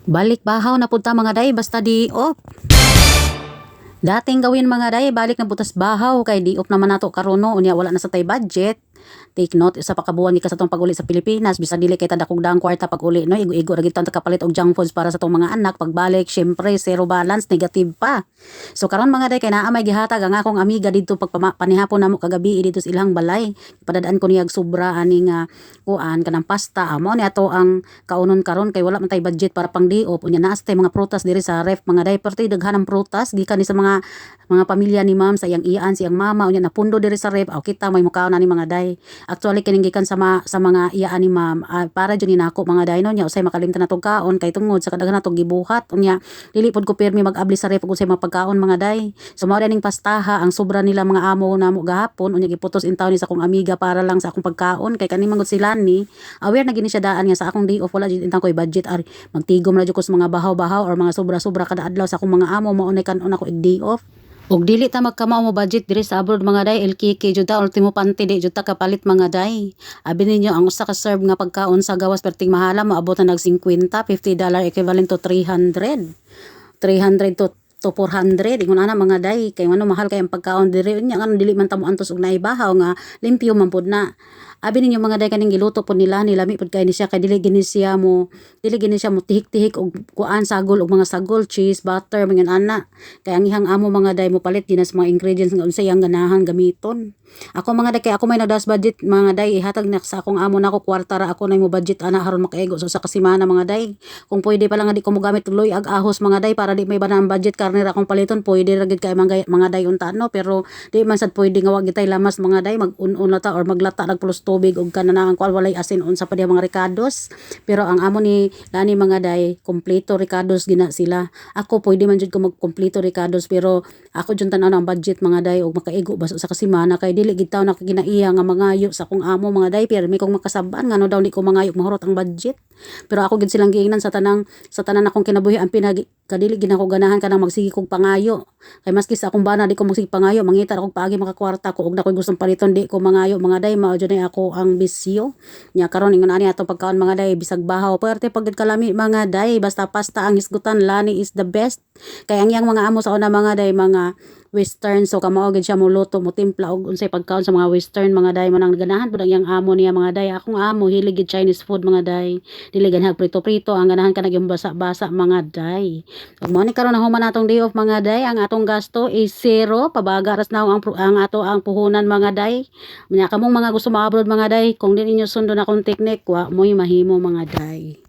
Balik bahaw na punta mga day, basta di off. Dating gawin mga day, balik na butas bahaw kay di off naman nato karuno unya wala na sa tay budget. Take note sa pakabuan ni ka sa tong pag-uli sa Pilipinas, bisa dili kay tadakog daang kwarta pag-uli no, igo-igo ra gid ta kapalit og junk foods para sa tong mga anak pagbalik, syempre zero balance, negative pa. So karon mga day kay naa may gihatag ang akong amiga didto panihapon namo kagabi dito sa ilang balay. Padadaan ko niyag sobra ani nga kuan kanang pasta amo ni ato ang kaunon karon kay wala man tay budget para pang di-off unya naa tay mga prutas diri sa ref mga day perti daghanang prutas gikan ni sa mga pamilya ni ma'am sa iyang iyaan siyang mama unya napundo diri sa ref aw kita may mukaon na ni mga day. Actually kining gikan sa mga iyaan ni ma'am para jud ni nako mga day no nya usay makalimtan natong kaon kay tungod sa kadaghan natong gibuhat unya dili pod ko pirmi mag-abli sa ref ug usay mapagkaon mga day. So mao ning pastaha ang sobra nila mga amo namo gahapon unya giputos intaw ni sa akong amiga para lang sa akong pagkaon kay kani mangod sila ni aware na gini siya daan nga sa akong day off wala jud intang koy budget ari magtigom na jud ko sa mga bahaw-bahaw or mga sobra-sobra kada adlaw sa akong mga amo mao nay kanon ako ig day off. Og dili ta magkamao mo budget diri sa abroad mga day LKK jud ta ultimo panty di jud ta kapalit mga day. Abi ninyo ang usa ka serve nga pagkaon sa gawas perting mahala maabot na nag 50 $50 equivalent to 300 to 400 ingon ana mga day kay ngano mahal kay ang pagkaon diri nya ngano dili man ta mo antos og naibahaw nga limpyo man pud na. Abi ninyo mga day kaning giluto po nila nilami pud kay ni siya kay dili gini siya mo tihik-tihik og kuan sagol og mga sagol cheese butter mga ana kay ang ihang amo mga day mo palit ginas mga ingredients nga unsay ang ganahan gamiton. Ako mga day kay ako may nagdas budget mga day ihatag na sa akong amo nako kwarta ra ako nay mo budget ana haron makaego so sa kasimana mga day kung pwede pa lang nga di ko mo gamit tuloy ag ahos mga day para di may banang budget karne ra akong paliton pwede ra gid kay mga day unta no pero di man sad pwede nga wag gitay lamas mga day mag-un-un lata or maglata nagpulos tubig og kanana ang kwal walay asin unsa pa diha mga ricados pero ang amo ni lani mga day kompleto ricados gina sila ako pwede man jud ko magkompleto ricados pero ako jud tan-aw ang budget mga day og makaigo baso sa kasimana kay dili gid taw nakinaiya nga mangayo sa akong amo mga day pero may kong makasaban ngano daw di ko mangayo mahurot ang budget pero ako gid silang giingnan sa tanan akong kinabuhi ang kadili gid ako ganahan kanang magsige kog pangayo kay maski sa akong bana di ko magsige pangayo mangita akong paagi makakwarta ko og nakoy gustong paliton di ko mangayo mga day mao jud ako ang bisyo nya karon ingon ani ato pagkaon mga day bisag bahaw perte pagid kalami mga day basta pasta ang hisgutan lani is the best kay ang yang mga amo sa una mga day mga western so kamao gid siya mo luto mo timpla og unsay pagkaon sa mga western mga day man ang ganahan pud ang yang amo niya mga day akong amo hilig gid Chinese food mga day dili ganahan prito-prito ang ganahan kanang yung basa-basa mga day ug mo ni karon na human atong day off mga day ang atong gasto is zero pabagaras na ang ato ang puhunan mga day nya kamong mga gusto ma-abroad mga day kung di ninyo sundo na akong technique wa mo'y mahimo mga day.